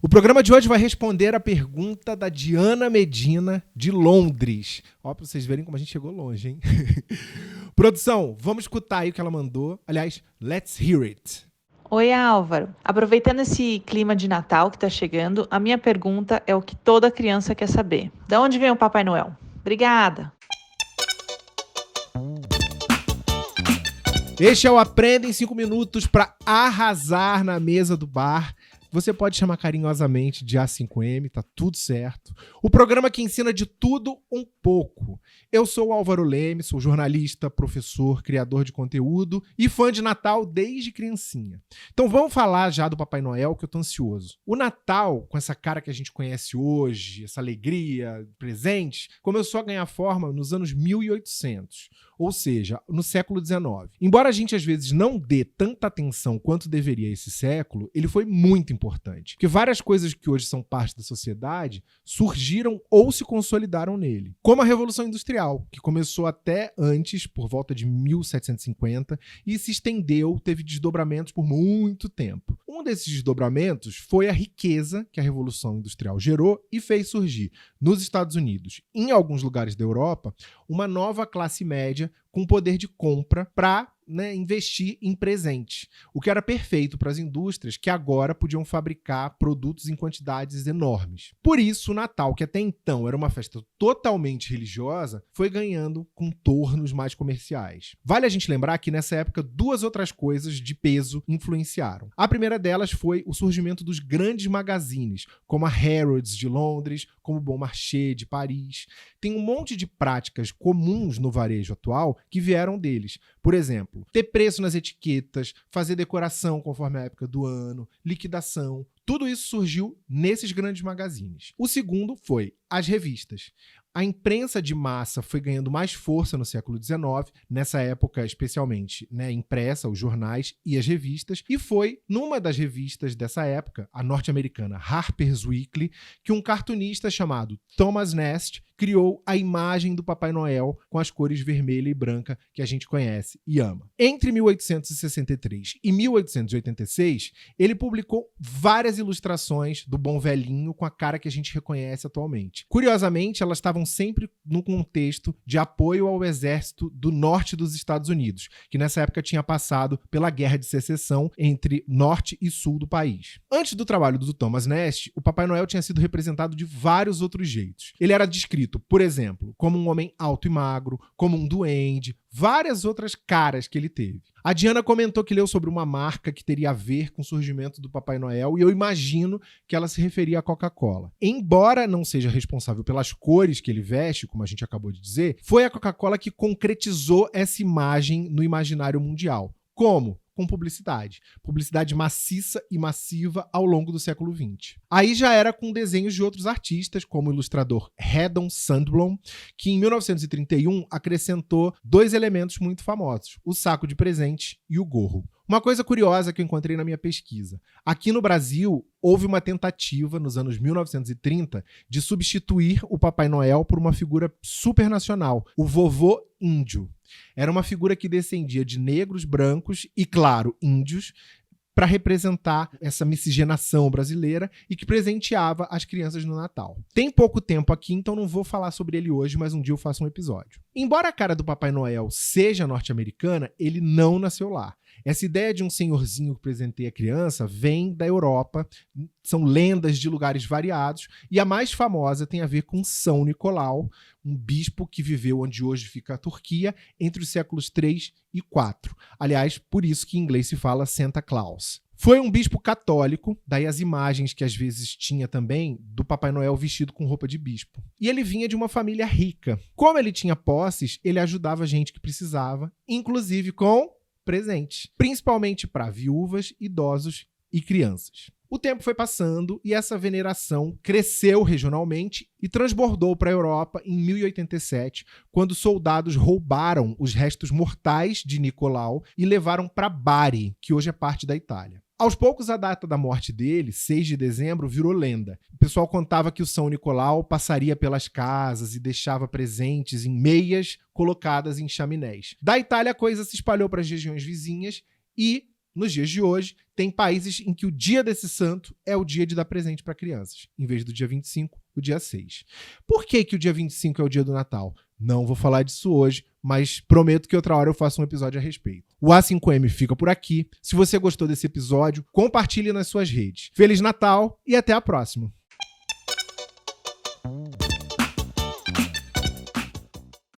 O programa de hoje vai responder a pergunta da Diana Medina, de Londres. Ó, pra vocês verem como a gente chegou longe, hein? Produção, vamos escutar aí o que ela mandou. Aliás, let's hear it. Oi, Álvaro. Aproveitando esse clima de Natal que está chegando, a minha pergunta é o que toda criança quer saber. De onde vem o Papai Noel? Obrigada! Este é o Aprenda em 5 Minutos para arrasar na mesa do bar. Você pode chamar carinhosamente de A5M, tá tudo certo. O programa que ensina de tudo um pouco. Eu sou o Álvaro Leme, sou jornalista, professor, criador de conteúdo e fã de Natal desde criancinha. Então vamos falar já do Papai Noel, que eu tô ansioso. O Natal, com essa cara que a gente conhece hoje, essa alegria, presentes, começou a ganhar forma nos anos 1800, ou seja, no século XIX. Embora a gente às vezes não dê tanta atenção quanto deveria a esse século, ele foi muito importante, porque várias coisas que hoje são parte da sociedade surgiram ou se consolidaram nele, como a Revolução Industrial, que começou até antes, por volta de 1750, e se estendeu, teve desdobramentos por muito tempo. Um desses desdobramentos foi a riqueza que a Revolução Industrial gerou e fez surgir nos Estados Unidos, em alguns lugares da Europa, uma nova classe média com poder de compra para investir em presente, o que era perfeito para as indústrias que agora podiam fabricar produtos em quantidades enormes. Por isso, o Natal, que até então era uma festa totalmente religiosa, foi ganhando contornos mais comerciais. Vale a gente lembrar que nessa época duas outras coisas de peso influenciaram. A primeira delas foi o surgimento dos grandes magazines, como a Harrods de Londres, como o Bon Marché de Paris. Tem um monte de práticas comuns no varejo atual que vieram deles. Por exemplo, ter preço nas etiquetas, fazer decoração conforme a época do ano, liquidação. Tudo isso surgiu nesses grandes magazines. O segundo foi as revistas. A imprensa de massa foi ganhando mais força no século XIX, nessa época especialmente impressa, os jornais e as revistas, e foi numa das revistas dessa época, a norte-americana Harper's Weekly, que um cartunista chamado Thomas Nast criou a imagem do Papai Noel com as cores vermelha e branca que a gente conhece e ama. Entre 1863 e 1886, ele publicou várias ilustrações do bom velhinho com a cara que a gente reconhece atualmente. Curiosamente, elas estavam sempre no contexto de apoio ao exército do norte dos Estados Unidos, que nessa época tinha passado pela Guerra de Secessão entre norte e sul do país. Antes do trabalho do Thomas Nast, o Papai Noel tinha sido representado de vários outros jeitos. Ele era descrito, por exemplo, como um homem alto e magro, como um duende, várias outras caras que ele teve. A Diana comentou que leu sobre uma marca que teria a ver com o surgimento do Papai Noel e eu imagino que ela se referia à Coca-Cola. Embora não seja responsável pelas cores que ele veste, como a gente acabou de dizer, foi a Coca-Cola que concretizou essa imagem no imaginário mundial. Como? Com publicidade. Publicidade maciça e massiva ao longo do século XX. Aí já era com desenhos de outros artistas, como o ilustrador Haddon Sandblom, que em 1931 acrescentou dois elementos muito famosos, o saco de presente e o gorro. Uma coisa curiosa que eu encontrei na minha pesquisa. Aqui no Brasil, houve uma tentativa, nos anos 1930, de substituir o Papai Noel por uma figura supernacional, o Vovô Índio. Era uma figura que descendia de negros, brancos e, claro, índios, para representar essa miscigenação brasileira e que presenteava as crianças no Natal. Tem pouco tempo aqui, então não vou falar sobre ele hoje, mas um dia eu faço um episódio. Embora a cara do Papai Noel seja norte-americana, ele não nasceu lá. Essa ideia de um senhorzinho que presenteia a criança vem da Europa, são lendas de lugares variados, e a mais famosa tem a ver com São Nicolau, um bispo que viveu onde hoje fica a Turquia, entre os séculos 3 e 4. Aliás, por isso que em inglês se fala Santa Claus. Foi um bispo católico, daí as imagens que às vezes tinha também do Papai Noel vestido com roupa de bispo. E ele vinha de uma família rica. Como ele tinha posses, ele ajudava gente que precisava, inclusive com presentes, principalmente para viúvas, idosos e crianças. O tempo foi passando e essa veneração cresceu regionalmente e transbordou para a Europa em 1087, quando soldados roubaram os restos mortais de Nicolau e levaram para Bari, que hoje é parte da Itália. Aos poucos, a data da morte dele, 6 de dezembro, virou lenda. O pessoal contava que o São Nicolau passaria pelas casas e deixava presentes em meias colocadas em chaminés. Da Itália, a coisa se espalhou para as regiões vizinhas e Nos dias de hoje, tem países em que o dia desse santo é o dia de dar presente para crianças, em vez do dia 25, o dia 6. Por que o dia 25 é o dia do Natal? Não vou falar disso hoje, mas prometo que outra hora eu faço um episódio a respeito. O A5M fica por aqui. Se você gostou desse episódio, compartilhe nas suas redes. Feliz Natal e até a próxima!